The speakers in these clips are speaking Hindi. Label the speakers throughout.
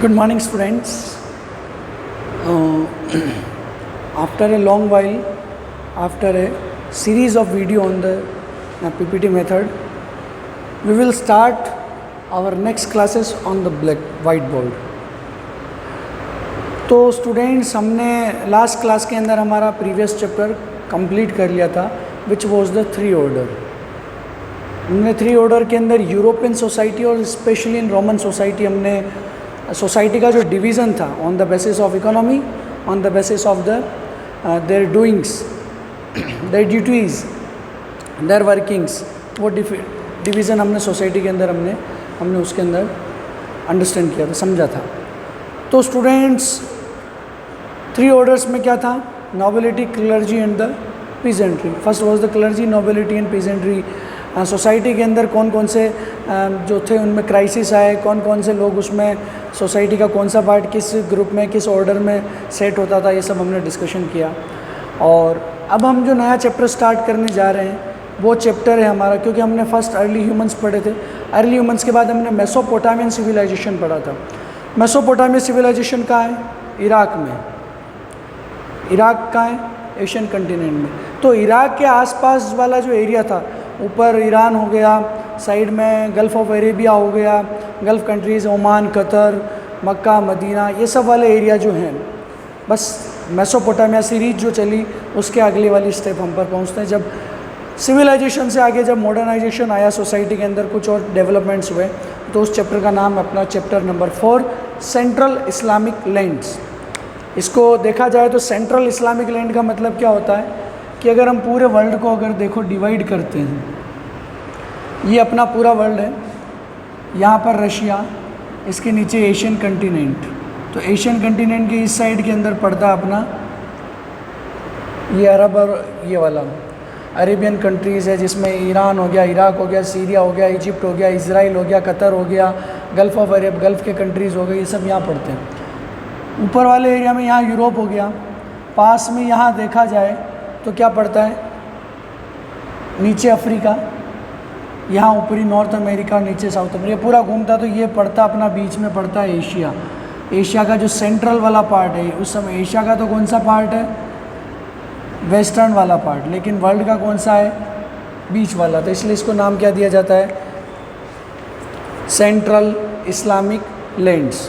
Speaker 1: Good morning, students. After a long while, after a series of video on the PPT method, we will start our next classes on the whiteboard. तो स्टूडेंट्स, हमने लास्ट क्लास के अंदर हमारा प्रीवियस चैप्टर कंप्लीट कर लिया था, which was the three order. हमने थ्री ऑर्डर के अंदर यूरोपियन सोसाइटी और स्पेशली इन रोमन सोसाइटी हमने सोसाइटी का जो डिवीज़न था on the basis of economy, on the basis of the their doings, their duties, their workings, वो डिवीज़न हमने सोसाइटी के अंदर हमने उसके अंदर अंडरस्टैंड किया था, समझा था. तो स्टूडेंट्स, थ्री ऑर्डर्स में क्या था? Nobility, clergy and the peasantry. First was the clergy, nobility and peasantry. Society के अंदर कौन कौन से जो थे उनमें क्राइसिस आए, कौन कौन से लोग उसमें, सोसाइटी का कौन सा पार्ट किस ग्रुप में, किस ऑर्डर में सेट होता था, ये सब हमने डिस्कशन किया. और अब हम जो नया चैप्टर स्टार्ट करने जा रहे हैं वो चैप्टर है हमारा, क्योंकि हमने फर्स्ट अर्ली ह्यूमंस पढ़े थे. अर्ली ह्यूमंस के बाद हमने मेसोपोटामियन सिविलाइजेशन पढ़ा था. मेसोपोटामियन सिविलाइजेशन कहाँ है? इराक में. इराक कहाँ है? एशियन कंटिनेंट में. तो इराक के आसपास वाला जो एरिया था, ऊपर ईरान हो गया, साइड में गल्फ़ ऑफ अरेबिया हो गया, गल्फ़ कंट्रीज़, ओमान, कतर, मक्का, मदीना, ये सब वाले एरिया जो हैं, बस मेसोपोटामिया सीरीज जो चली उसके अगली वाली स्टेप हम पर पहुंचते हैं. जब सिविलाइजेशन से आगे जब मॉडर्नाइजेशन आया, सोसाइटी के अंदर कुछ और डेवलपमेंट्स हुए, तो उस चैप्टर का नाम अपना chapter number 4, central Islamic lands. इसको देखा जाए तो सेंट्रल इस्लामिक लैंड का मतलब क्या होता है कि अगर हम पूरे वर्ल्ड को अगर देखो डिवाइड करते हैं, ये अपना पूरा वर्ल्ड है, यहाँ पर रशिया, इसके नीचे एशियन कंटिनेंट. तो एशियन कंटिनेंट के इस साइड के अंदर पड़ता है अपना ये अरब और ये वाला अरेबियन कंट्रीज़ है, जिसमें ईरान हो गया, इराक हो गया, सीरिया हो गया, इजिप्ट हो गया, इजराइल हो गया, कतर हो गया, गल्फ़ ऑफ अरब, गल्फ़ के कंट्रीज़ हो गए, ये सब यहाँ पड़ते हैं. ऊपर वाले एरिया में यहाँ यूरोप हो गया. पास में यहाँ देखा जाए तो क्या पड़ता है? नीचे अफ्रीका, यहाँ ऊपरी नॉर्थ अमेरिका, नीचे साउथ अमेरिका, पूरा घूमता तो ये पड़ता अपना बीच में पड़ता है एशिया. एशिया का जो सेंट्रल वाला पार्ट है, उस समय एशिया का तो कौन सा पार्ट है? वेस्टर्न वाला पार्ट. लेकिन वर्ल्ड का कौन सा है? बीच वाला. तो इसलिए इसको नाम क्या दिया जाता है? Central Islamic lands.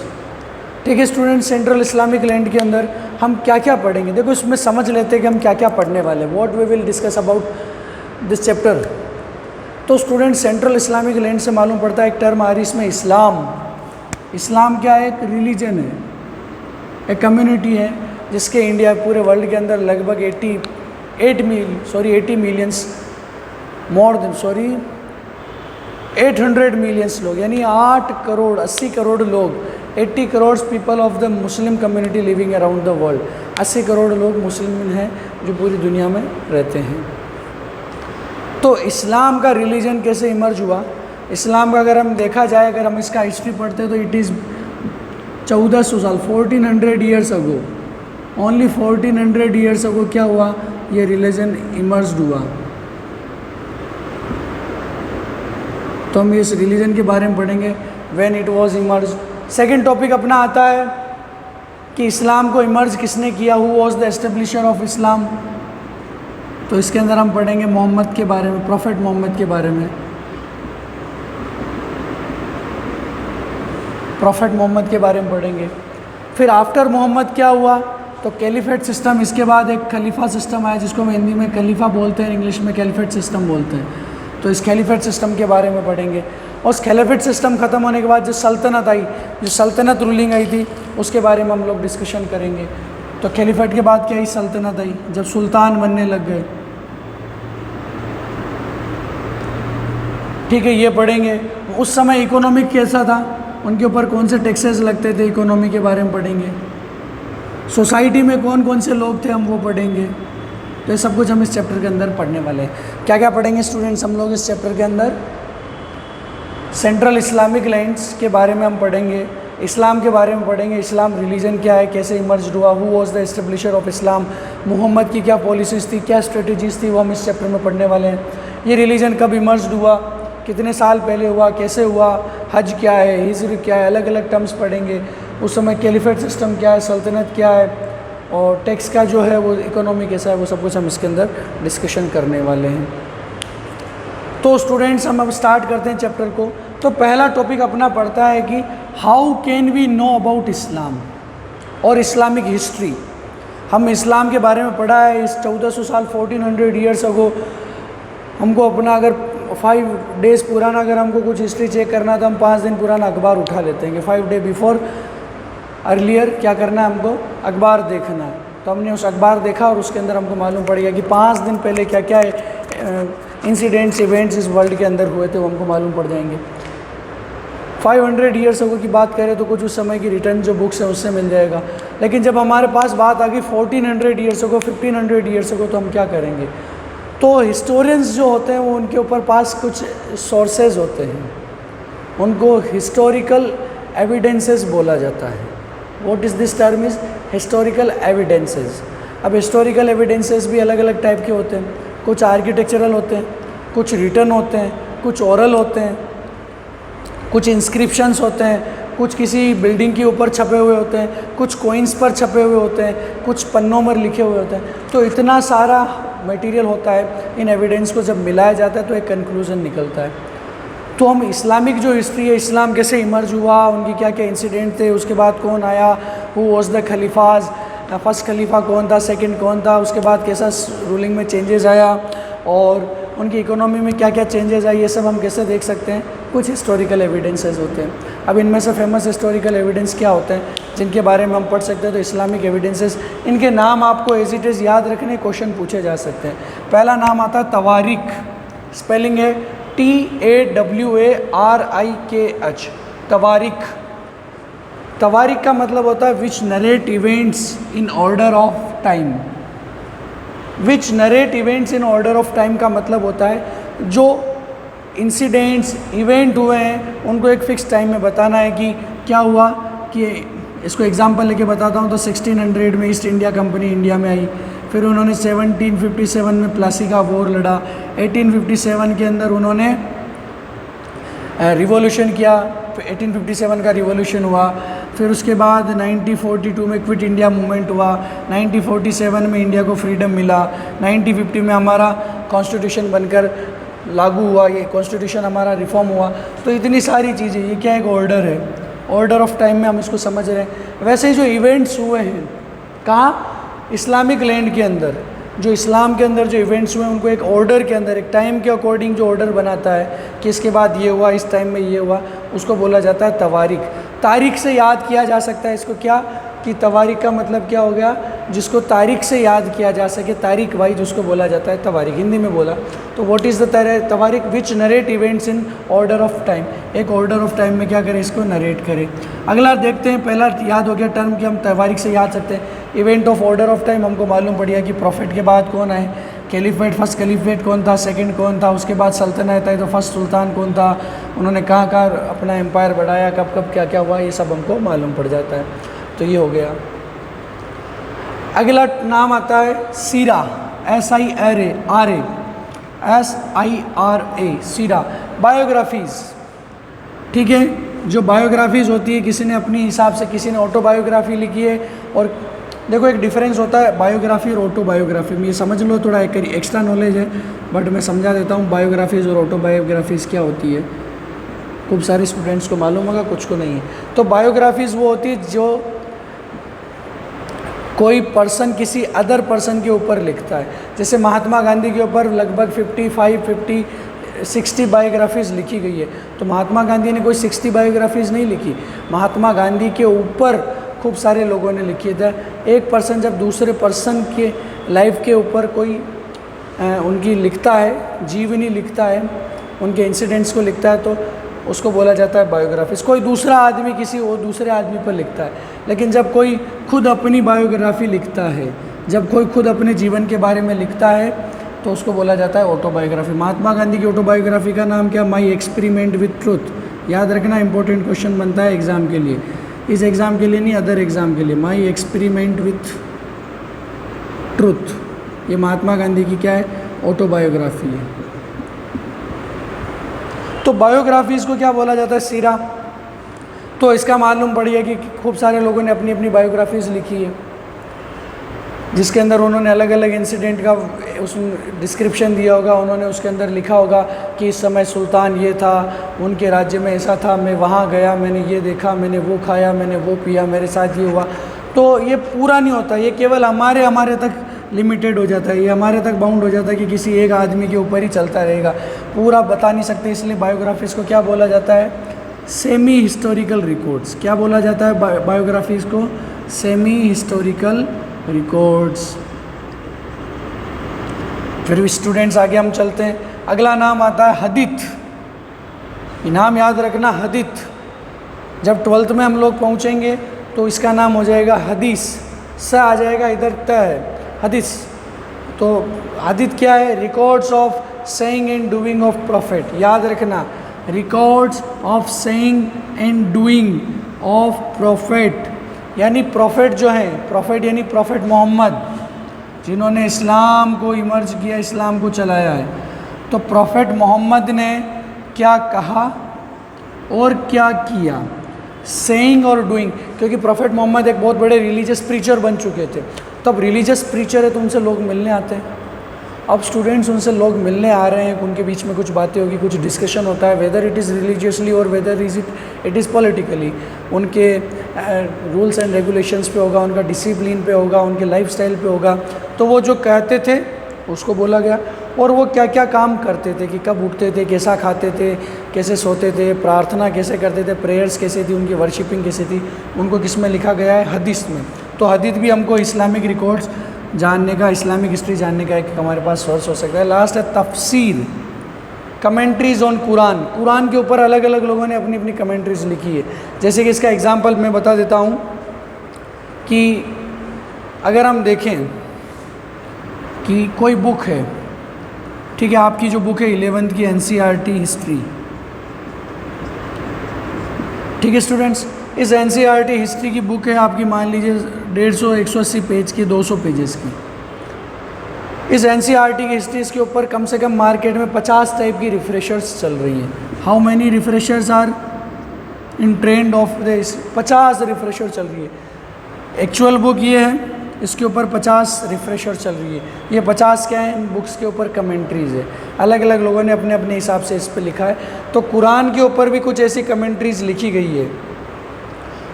Speaker 1: ठीक है स्टूडेंट, सेंट्रल इस्लामिक लैंड के अंदर हम क्या क्या पढ़ेंगे, देखो इसमें समझ लेते हैं कि हम क्या क्या पढ़ने वाले हैं. What we will discuss about this chapter. तो स्टूडेंट, सेंट्रल इस्लामिक लैंड से मालूम पड़ता है, एक टर्म आ रही इसमें, इस्लाम. इस्लाम क्या है? एक रिलीजन है, एक कम्युनिटी है, जिसके इंडिया पूरे वर्ल्ड के अंदर लगभग 80 मिलियंस, मोर देन 800 मिलियंस लोग, यानी 8 करोड़ 80 करोड़ लोग, 80 crore people of the Muslim community living around the world. 80 crore लोग मुस्लिम हैं जो पूरी दुनिया में रहते हैं. तो इस्लाम का रिलीजन कैसे इमर्ज हुआ? इस्लाम का अगर हम देखा जाए, अगर हम इसका हिस्ट्री पढ़ते हैं तो इट इज़ 1400 साल, 1400 years ago, only 1400 years ago क्या हुआ? ये रिलीजन इमर्ज हुआ. तो हम इस रिलीजन के बारे में पढ़ेंगे, when it was emerge. Second topic अपना आता है कि इस्लाम को इमर्ज किसने किया, who was the establisher of Islam. तो इसके अंदर हम पढ़ेंगे मोहम्मद के बारे में, प्रॉफेट मोहम्मद के बारे में. प्रॉफेट मोहम्मद के बारे में पढ़ेंगे. फिर आफ्टर मोहम्मद क्या हुआ? तो कैलिफेट सिस्टम. इसके बाद एक खलीफा सिस्टम आया, जिसको हम हिंदी में खलीफा बोलते हैं, इंग्लिश में कैलिफेट सिस्टम बोलते हैं. तो इस कैलिफेट सिस्टम के बारे में पढ़ेंगे. और उस कैलिफेट सिस्टम ख़त्म होने के बाद जो सल्तनत आई, जो सल्तनत रूलिंग आई थी, उसके बारे में हम लोग डिस्कशन करेंगे. तो कैलिफेट के बाद क्या आई? सल्तनत आई, जब सुल्तान बनने लग गए. ठीक है, ये पढ़ेंगे. उस समय इकोनॉमिक कैसा था, उनके ऊपर कौन से टैक्सेस लगते थे, इकोनॉमी के बारे में पढ़ेंगे. सोसाइटी में कौन कौन से लोग थे, हम वो पढ़ेंगे. तो ये सब कुछ हम इस चैप्टर के अंदर पढ़ने वाले हैं. क्या क्या पढ़ेंगे स्टूडेंट्स हम लोग इस चैप्टर के अंदर? सेंट्रल इस्लामिक लैंड्स के बारे में हम पढ़ेंगे, इस्लाम के बारे में पढ़ेंगे, इस्लाम रिलीजन क्या है, कैसे इमर्ज हुआ, who was the establisher of Islam, मोहम्मद की क्या पॉलिसीज़ थी, क्या स्ट्रेटजीज थी, वो हम इस चैप्टर में पढ़ने वाले हैं. ये रिलीजन कब इमर्ज हुआ, कितने साल पहले हुआ, कैसे हुआ, हज क्या है, हिज्र क्या है, अलग अलग टर्म्स पढ़ेंगे. उस समय कैलिफेट सिस्टम क्या है, सल्तनत क्या है, और टैक्स का जो है वो इकोनॉमी कैसा है, वो सब कुछ हम इसके अंदर डिस्कशन करने वाले हैं। तो स्टूडेंट्स हम अब स्टार्ट करते हैं चैप्टर को। तो पहला टॉपिक अपना पड़ता है कि how can we know about Islam और इस्लामिक हिस्ट्री। हम इस्लाम के बारे में पढ़ा है, इस 1400 साल 1400 ईयर्स अगो हमको अपना अगर 5 डेज़ पुराना अगर हमको कुछ हिस्ट्री चेक करना तो हम 5 दिन पुराना अखबार उठा लेते हैं कि 5 डे बिफोर अर्लियर क्या करना है, हमको अखबार देखना है। तो हमने उस अखबार देखा और उसके अंदर हमको मालूम पड़ गया कि 5 दिन पहले क्या क्या इंसिडेंट्स इवेंट्स इस वर्ल्ड के अंदर हुए थे, वो हमको मालूम पड़ जाएंगे। 500 ईयर्स अगो की बात करें तो कुछ उस समय की रिटर्न जो बुक्स हैं उससे मिल जाएगा। लेकिन जब हमारे पास बात आ गई 1400 ईयर्स अगो, 1500 ईयर्स अगो, तो हम क्या करेंगे? तो हिस्टोरियंस जो होते हैं वो उनके ऊपर पास कुछ सोर्सेज होते हैं, उनको हिस्टोरिकल एविडेंसेस बोला जाता है। What is this term is historical evidences. अब हिस्टोरिकल एविडेंसेस भी अलग अलग टाइप के होते हैं, कुछ आर्किटेक्चरल होते हैं, कुछ रिटन होते हैं, कुछ ओरल होते हैं, कुछ इंस्क्रिप्शंस होते हैं, कुछ किसी बिल्डिंग के ऊपर छपे हुए होते हैं, कुछ कोइंस पर छपे हुए होते हैं, कुछ पन्नों पर लिखे हुए होते हैं। तो इतना सारा मटेरियल होता है, इन एविडेंस को जब मिलाया जाता है तो एक कंक्लूजन निकलता है। तो हम इस्लामिक जो हिस्ट्री है, इस्लाम कैसे इमर्ज हुआ, उनकी क्या क्या इंसिडेंट थे, उसके बाद कौन आया, हु वाज द खलीफाज, फर्स्ट खलीफा कौन था, सेकंड कौन था, उसके बाद कैसा रूलिंग में चेंजेस आया और उनकी इकोनॉमी में क्या क्या चेंजेस आए, ये सब हम कैसे देख सकते हैं? कुछ हिस्टोरिकल एविडेंसेस होते हैं। अब इनमें से फेमस हिस्टोरिकल एविडेंस क्या होते हैं जिनके बारे में हम पढ़ सकते हैं? तो इस्लामिक एविडेंसेस, इनके नाम आपको एज इट इज़ याद रखने, क्वेश्चन पूछे जा सकते हैं। पहला नाम आता है तवारीख, स्पेलिंग है TAWARIKH, तवारीख। तवारीख का मतलब होता है which narrate events in order of time. Which narrate events in order of time का मतलब होता है जो इंसिडेंट्स इवेंट हुए हैं उनको एक फ़िक्स टाइम में बताना है कि क्या हुआ। कि इसको एग्जांपल लेके बताता हूँ तो 1600 में ईस्ट इंडिया कंपनी इंडिया में आई, फिर उन्होंने 1757 में प्लासी का वॉर लड़ा, 1857 के अंदर उन्होंने रिवॉल्यूशन किया, 1857 का रिवॉल्यूशन हुआ। फिर उसके बाद 1942 में क्विट इंडिया मूवमेंट हुआ, 1947 में इंडिया को फ्रीडम मिला, 1950 में हमारा कॉन्स्टिट्यूशन बनकर लागू हुआ, ये कॉन्स्टिट्यूशन हमारा रिफॉर्म हुआ। तो इतनी सारी चीज़ें, ये क्या एक ऑर्डर है, ऑर्डर ऑफ टाइम में हम इसको समझ रहे हैं। वैसे ही जो इवेंट्स हुए हैं कहाँ? इस्लामिक लैंड के अंदर, जो इस्लाम के अंदर जो इवेंट्स हुए हैं उनको एक ऑर्डर के अंदर, एक टाइम के अकॉर्डिंग जो ऑर्डर बनाता है कि इसके बाद ये हुआ, इस टाइम में ये हुआ, उसको बोला जाता है तवारीख। तारीख से याद किया जा सकता है इसको, क्या कि तवारीख का मतलब क्या हो गया? जिसको तारीख से याद किया जा सके, तारीख वाइज उसको बोला जाता है तवारीख, हिंदी में बोला तो व्हाट इज़ द तवारीख? Which narrate events in order of time, एक ऑर्डर ऑफ टाइम में क्या करें? इसको नरेट करें। अगला देखते हैं, पहला याद हो गया टर्म कि हम तवारीख से याद सकते हैं। Event of order of time हमको मालूम पड़ गया कि प्रॉफिट के बाद कौन आए, कैलिफेट, फर्स्ट कैलिफेट कौन था, सेकंड कौन था, उसके बाद सल्तनत है तो फर्स्ट सुल्तान कौन था, उन्होंने कहाँ कहाँ अपना एम्पायर बढ़ाया, कब कब क्या क्या हुआ, ये सब हमको मालूम पड़ जाता है। तो ये हो गया। अगला नाम आता है सीरा, SIRA, सीरा, बायोग्राफीज़। ठीक है, जो बायोग्राफीज़ होती है, किसी ने अपनी हिसाब से, किसी ने ऑटोबायोग्राफी लिखी है। और देखो एक डिफरेंस होता है बायोग्राफी और ऑटोबायोग्राफी में, ये समझ लो, थोड़ा एक एक्स्ट्रा नॉलेज है बट मैं समझा देता हूँ बायोग्राफीज़ और ऑटोबायोग्राफीज़ क्या होती है। खूब सारे स्टूडेंट्स को मालूम होगा, कुछ को नहीं है। तो बायोग्राफीज़ वो होती है जो कोई पर्सन किसी अदर पर्सन के ऊपर लिखता है। जैसे महात्मा गांधी के ऊपर लगभग 60 बायोग्राफीज़ लिखी गई है। तो महात्मा गांधी ने कोई 60 बायोग्राफीज़ नहीं लिखी, महात्मा गांधी के ऊपर खूब सारे लोगों ने लिखी था। एक पर्सन जब दूसरे पर्सन के लाइफ के ऊपर कोई उनकी लिखता है, जीवनी लिखता है, उनके इंसिडेंट्स को लिखता है, तो उसको बोला जाता है बायोग्राफीज़। कोई दूसरा आदमी किसी और दूसरे आदमी पर लिखता है। लेकिन जब कोई खुद अपनी बायोग्राफी लिखता है, जब कोई खुद अपने जीवन के बारे में लिखता है तो उसको बोला जाता है ऑटोबायोग्राफी। महात्मा गांधी की ऑटोबायोग्राफी का नाम क्या? My experiment with truth. याद रखना, इंपॉर्टेंट क्वेश्चन बनता है एग्ज़ाम के लिए, इस एग्ज़ाम के लिए नहीं, अदर एग्ज़ाम के लिए। माई एक्सपेरिमेंट विथ ट्रूथ, ये महात्मा गांधी की क्या है? ऑटोबायोग्राफी है। तो बायोग्राफीज़ को क्या बोला जाता है? सीरा। तो इसका मालूम पड़ गया कि खूब सारे लोगों ने अपनी अपनी बायोग्राफीज़ लिखी है, जिसके अंदर उन्होंने अलग अलग इंसिडेंट का उस डिस्क्रिप्शन दिया होगा। उन्होंने उसके अंदर लिखा होगा कि इस समय सुल्तान ये था, उनके राज्य में ऐसा था, मैं वहाँ गया, मैंने ये देखा, मैंने वो खाया, मैंने वो पिया, मेरे साथ ये हुआ। तो ये पूरा नहीं होता, ये केवल हमारे तक लिमिटेड हो जाता है, ये हमारे तक बाउंड हो जाता है कि किसी एक आदमी के ऊपर ही चलता रहेगा, पूरा बता नहीं सकते। इसलिए बायोग्राफीज़ को क्या बोला जाता है? Semi historical records. क्या बोला जाता है बायोग्राफीज़ को? Semi historical records. फिर स्टूडेंट्स आगे हम चलते हैं, अगला नाम आता है हदीथ। ये नाम याद रखना, हदीथ। जब 12th में हम लोग पहुंचेंगे तो इसका नाम हो जाएगा हदीस, स आ जाएगा इधर, त है, हदीस। तो हदीथ क्या है? Records of saying and doing of profit. याद रखना, records of saying and doing of profit, यानी प्रॉफिट जो है, प्रॉफिट यानी प्रॉफिट मोहम्मद, जिन्होंने इस्लाम को इमर्ज किया, इस्लाम को चलाया है। तो प्रॉफिट मोहम्मद ने क्या कहा और क्या किया, सेइंग और डूइंग। क्योंकि प्रॉफिट मोहम्मद एक बहुत बड़े रिलीजियस प्रीचर बन चुके थे। तब रिलीजियस प्रीचर है तो उनसे लोग मिलने आते हैं। अब स्टूडेंट्स उनसे लोग मिलने आ रहे हैं, उनके बीच में कुछ बातें होगी, कुछ डिस्कशन होता है, वेदर इट इज़ रिलीजियसली और वेदर इट इज़ पॉलिटिकली। उनके रूल्स एंड रेगुलेशंस पे होगा, उनका डिसिप्लिन पे होगा, उनके लाइफस्टाइल पे होगा। तो वो जो कहते थे उसको बोला गया, और वो क्या क्या काम करते थे, कि कब उठते थे, कैसा खाते थे, कैसे सोते थे, प्रार्थना कैसे करते थे, प्रेयर्स कैसे थी, उनकी वर्शिपिंग कैसे थी, उनको किस में लिखा गया है? हदीस में। तो हदीस भी हमको इस्लामिक रिकॉर्ड्स जानने का, इस्लामिक हिस्ट्री जानने का एक हमारे पास सोर्स हो सकता है। लास्ट है तफसीर, कमेंट्रीज़ ऑन कुरान। कुरान के ऊपर अलग अलग लोगों ने अपनी अपनी कमेंट्रीज़ लिखी है। जैसे कि इसका एग्जांपल मैं बता देता हूँ कि अगर हम देखें कि कोई बुक है, ठीक है, आपकी जो बुक है 11th की NCERT हिस्ट्री, ठीक है स्टूडेंट्स, इस NCERT हिस्ट्री की बुक है आपकी, मान लीजिए 150 180 पेज की, 200 पेजेस की। इस NCERT की हिस्ट्रीज़ के ऊपर कम से कम मार्केट में 50 टाइप की रिफ्रेशर्स चल रही हैं। How many refreshers are in trend of this? 50 refresher चल रही है। एक्चुअल बुक ये है, इसके ऊपर 50 रिफ्रेशर चल रही है। ये 50 क्या है? इन बुक्स के ऊपर कमेंट्रीज़ है, अलग अलग लोगों ने अपने अपने हिसाब से इस पर लिखा है। तो कुरान के ऊपर भी कुछ ऐसी कमेंट्रीज़ लिखी गई है,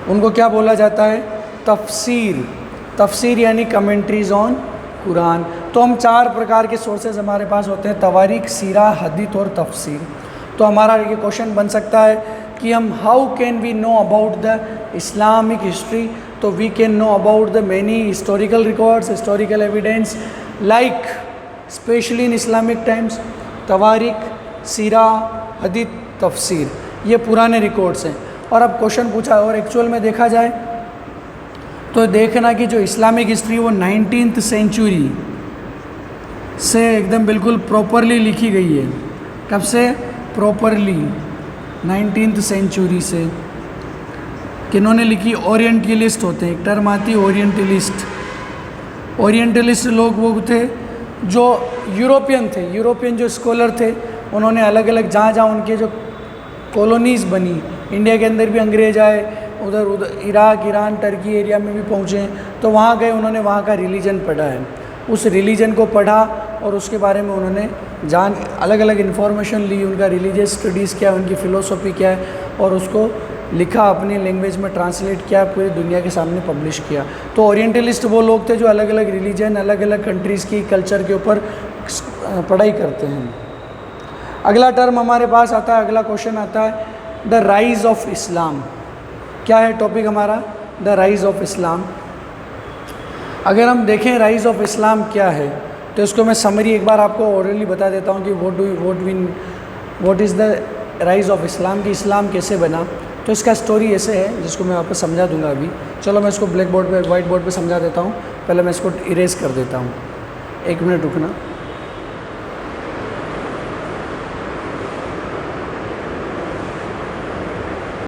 Speaker 1: उनको क्या बोला जाता है? तफसीर। तफसीर यानी कमेंट्रीज़ ऑन कुरान। तो हम 4 प्रकार के सोर्सेज हमारे पास होते हैं, तवारीख, सीरा, हदीथ और तफसीर। तो हमारा ये क्वेश्चन बन सकता है कि हम how can we know about the Islamic history? तो we can know about the many historical records, historical evidence, like specially in Islamic times, तवारीख, सीरा, हदीथ, तफसीर, ये पुराने रिकॉर्ड्स हैं। और अब क्वेश्चन पूछा, और एक्चुअल में देखा जाए तो देखना कि जो इस्लामिक हिस्ट्री वो 19th सेंचुरी से एकदम बिल्कुल प्रॉपरली लिखी गई है। कब से? प्रॉपरली 19th सेंचुरी से। किन्होंने लिखी? ओरिएंटलिस्ट होते हैं, एक टर्म आती है ओरिएंटलिस्ट। ओरिएंटलिस्ट लोग वो थे जो यूरोपियन थे, यूरोपियन जो स्कॉलर थे, उन्होंने अलग अलग जहाँ जहाँ उनके जो कॉलोनीज़ बनी, इंडिया के अंदर भी अंग्रेज आए, उधर इराक, ईरान, टर्की एरिया में भी पहुँचे, तो वहाँ गए, उन्होंने वहाँ का रिलीजन पढ़ा है। उस रिलीजन को पढ़ा और उसके बारे में उन्होंने अलग अलग इन्फॉर्मेशन ली, उनका रिलीजियस स्टडीज़ क्या है, उनकी फ़िलोसफी क्या है, और उसको लिखा, अपनी लैंग्वेज में ट्रांसलेट किया, पूरी दुनिया के सामने पब्लिश किया। तो ओरिएंटलिस्ट वो लोग थे जो अलग अलग रिलीजन, अलग अलग कंट्रीज़ की कल्चर के ऊपर पढ़ाई करते हैं। अगला टर्म हमारे पास आता है, अगला क्वेश्चन आता है द राइज़ ऑफ इस्लाम। क्या है टॉपिक हमारा? The rise of Islam. अगर हम देखें राइज़ ऑफ इस्लाम क्या है, तो इसको मैं समरी एक बार आपको ओरली बता देता हूँ कि what is the rise of Islam, कि इस्लाम कैसे बना। तो इसका स्टोरी ऐसे है, जिसको मैं आपको समझा दूंगा अभी। चलो मैं इसको ब्लैक बोर्ड पे, वाइट बोर्ड पे समझा देता हूँ। पहले मैं इसको इरेज कर देता हूँ, 1 मिनट रुकना।